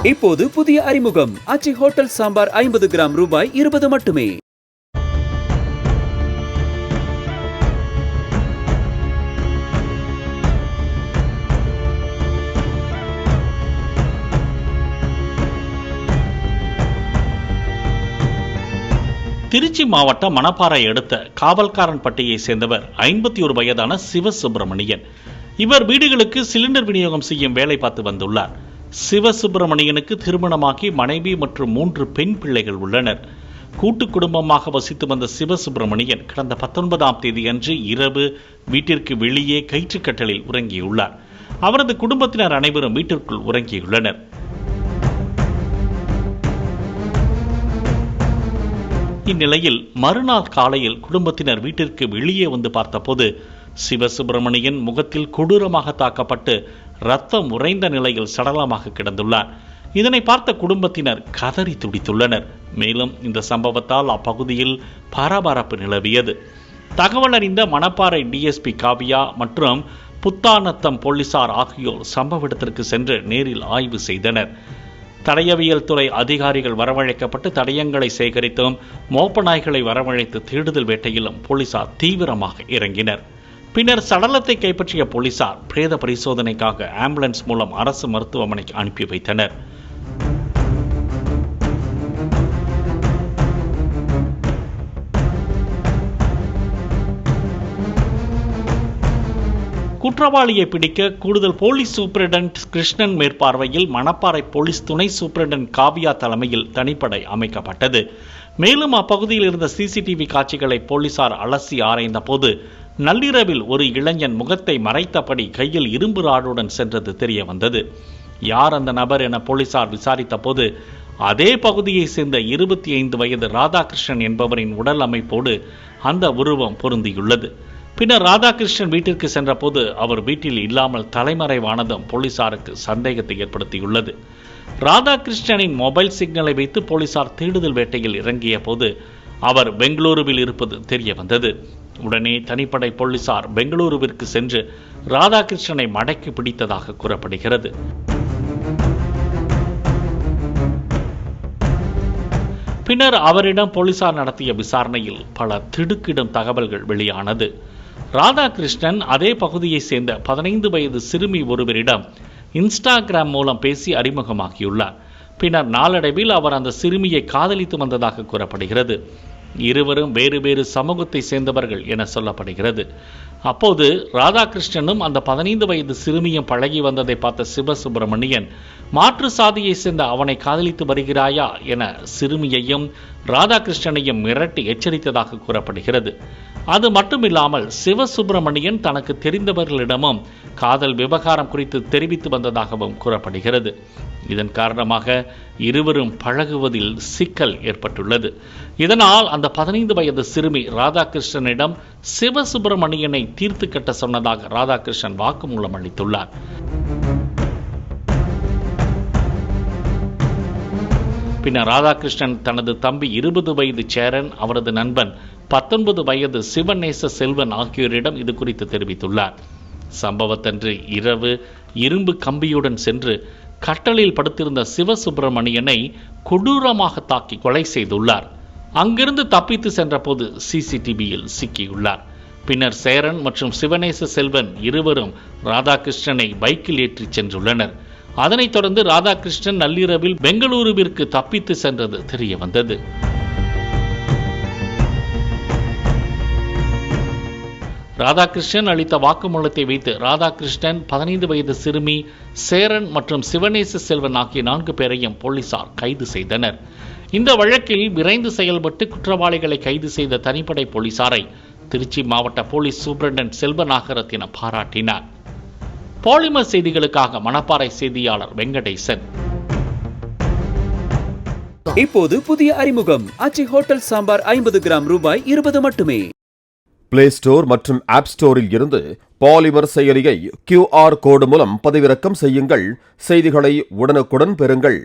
இப்போது புதிய அறிமுகம் ஆச்சி ஹோட்டல் சாம்பார் 50 கிராம் ரூபாய் 20 மட்டுமே. திருச்சி மாவட்டம் மணப்பாறை அடுத்த காவல்காரன்பட்டியை சேர்ந்தவர் 51 வயதான சிவசுப்பிரமணியன். இவர் வீடுகளுக்கு சிலிண்டர் விநியோகம் செய்யும் வேலை பார்த்து வந்துள்ளார். சிவசுப்பிரமணியனுக்கு திருமணமாகி மனைவி மற்றும் 3 பெண் பிள்ளைகள் உள்ளனர். கூட்டு குடும்பமாக வசித்து வந்த சிவசுப்பிரமணியன் கடந்த 19ஆம் தேதி அன்று இரவு வீட்டிற்கு வெளியே கயிற்றுக்கட்டலில் உறங்கியுள்ளார். அவரது குடும்பத்தினர் அனைவரும் வீட்டிற்குள் உறங்கியுள்ளனர். இந்நிலையில் மறுநாள் காலையில் குடும்பத்தினர் வீட்டிற்கு வெளியே வந்து பார்த்தபோது சிவசுப்பிரமணியன் முகத்தில் கொடூரமாக தாக்கப்பட்டு ரத்தம் உறைந்த நிலையில் சடலமாக கிடந்துள்ளார். இதனை பார்த்த குடும்பத்தினர் கதறி துடித்துள்ளனர். மேலும் இந்த சம்பவத்தால் அப்பகுதியில் பரபரப்பு நிலவியது. தகவல் அறிந்த மணப்பாறை டிஎஸ்பி காவியா மற்றும் புத்தாநத்தம் போலீசார் ஆகியோர் சம்பவ இடத்திற்கு சென்று நேரில் ஆய்வு செய்தனர். தடயவியல் துறை அதிகாரிகள் வரவழைக்கப்பட்டு தடயங்களை சேகரித்தும் மோப்ப நாய்களை வரவழைத்து தேடுதல் வேட்டையிலும் போலீசார் தீவிரமாக இறங்கினர். பின்னர் சடலத்தை கைப்பற்றிய போலீசார் பிரேத பரிசோதனைக்காக ஆம்புலன்ஸ் மூலம் அரசு மருத்துவமனைக்கு அனுப்பி வைத்தனர். குற்றவாளியை பிடிக்க கூடுதல் போலீஸ் சூப்பரிண்டென்ட் கிருஷ்ணன் மேற்பார்வையில் மணப்பாறை போலீஸ் துணை சூப்பரிண்டென்ட் காவியா தலைமையில் தனிப்படை அமைக்கப்பட்டது. மேலும் அப்பகுதியில் இருந்த சிசிடிவி காட்சிகளை போலீசார் அலசி ஆராய்ந்த போது நள்ளிரவில் ஒரு இளைஞன் முகத்தை மறைத்தபடி கையில் இரும்பு ராடுடன் சென்றது தெரிய வந்தது. யார் அந்த நபர் என போலீசார் விசாரித்த போது அதே பகுதியை சேர்ந்த 25 வயது ராதாகிருஷ்ணன் என்பவரின் உடல் அமைப்போடு அந்த உருவம் பொருந்தியுள்ளது. பின்னர் ராதாகிருஷ்ணன் வீட்டிற்கு சென்ற போது அவர் வீட்டில் இல்லாமல் தலைமறைவானதும் போலீசாருக்கு சந்தேகத்தை ஏற்படுத்தியுள்ளது. ராதாகிருஷ்ணனின் மொபைல் சிக்னலை வைத்து போலீசார் தேடுதல் வேட்டையில் இறங்கிய போது அவர் பெங்களூருவில் இருப்பது தெரிய வந்தது. உடனே தனிப்படை போலீசார் பெங்களூருவிற்கு சென்று ராதாகிருஷ்ணனை மடக்கி பிடித்ததாக கூறப்படுகிறது. பின்னர் அவரிடம் போலீசார் நடத்திய விசாரணையில் பல திடுக்கிடும் தகவல்கள் வெளியானது. ராதாகிருஷ்ணன் அதே பகுதியை சேர்ந்த 15 வயது சிறுமி ஒருவரிடம் இன்ஸ்டாகிராம் மூலம் பேசி அறிமுகமாகியுள்ளார். பின்னர் நாளடைவில் அவர் அந்த சிறுமியை காதலித்து வந்ததாக கூறப்படுகிறது. இருவரும் வேறு வேறு சமூகத்தை சேர்ந்தவர்கள் என சொல்லப்படுகிறது. அப்போது ராதாகிருஷ்ணனும் அந்த 15 வயது சிறுமியும் பழகி வந்ததை பார்த்த சிவசுப்பிரமணியன் மாற்று சாதியை சேர்ந்த அவனை காதலித்து வருகிறாயா என சிறுமியையும் ராதாகிருஷ்ணனையும் மிரட்டி எச்சரித்ததாக கூறப்படுகிறது. அது மட்டுமில்லாமல் சிவசுப்பிரமணியன் தனக்கு தெரிந்தவர்களிடமும் காதல் விவகாரம் குறித்து தெரிவித்து வந்ததாகவும் கூறப்படுகிறது. இதன் காரணமாக இருவரும் பழகுவதில் சிக்கல் ஏற்பட்டுள்ளது. இதனால் அந்த 15 வயது சிறுமி ராதாகிருஷ்ணனிடம் சிவசுப்பிரமணியனை தீர்த்து கட்ட சொன்னதாக ராதாகிருஷ்ணன் வாக்குமூலம் அளித்துள்ளார். பின்னர் ராதாகிருஷ்ணன் தனது தம்பி 20 வயது சேரன், அவரது நண்பன் 19 வயது சிவநேச செல்வன் ஆகியோரிடம் இது குறித்து தெரிவித்துள்ளார். சம்பவத்தன்று இரவு இரும்பு கம்பியுடன் சென்று கட்டலில் படுத்திருந்த சிவசுப்பிரமணியனை கொடூரமாக தாக்கி கொலை செய்துள்ளார். அங்கிருந்து தப்பித்து சென்ற போது சிசிடிவியில் சிக்கியுள்ளார். பின்னர் சேரன் மற்றும் சிவநேச செல்வன் இருவரும் ராதாகிருஷ்ணனை பைக்கில் ஏற்றிச் சென்றுள்ளனர். அதனைத் தொடர்ந்து ராதாகிருஷ்ணன் நள்ளிரவில் பெங்களூருவிற்கு தப்பித்து சென்றது தெரிய வந்தது. ராதாகிருஷ்ணன் அளித்த வாக்குமூலத்தை வைத்து ராதாகிருஷ்ணன், 15 வயது சிறுமி சேரன் மற்றும் சிவநேச செல்வன் ஆகிய 4 பேரையும் போலீசார் கைது செய்தனர். இந்த வழக்கில் விரைந்து செயல்பட்டு குற்றவாளிகளை கைது செய்த தனிப்படை போலீசாரை திருச்சி மாவட்ட போலீஸ் சூப்பரிண்டென்ட் செல்வநாகரத்தினம் பாராட்டினார். பாலிமர் செய்திகளுக்காக மணப்பாறை செய்தியாளர் வெங்கடேசன். இப்போது புதிய அறிமுகம் ஆச்சி ஹோட்டல் சாம்பார் 50 கிராம் ரூபாய் 20 மட்டுமே. பிளே ஸ்டோர் மற்றும் ஆப் ஸ்டோரில் இருந்து பாலிமர் செயலியை QR கோடு மூலம் பதிவிறக்கம் செய்யுங்கள். செய்திகளை உடனுக்குடன் பெறுங்கள்.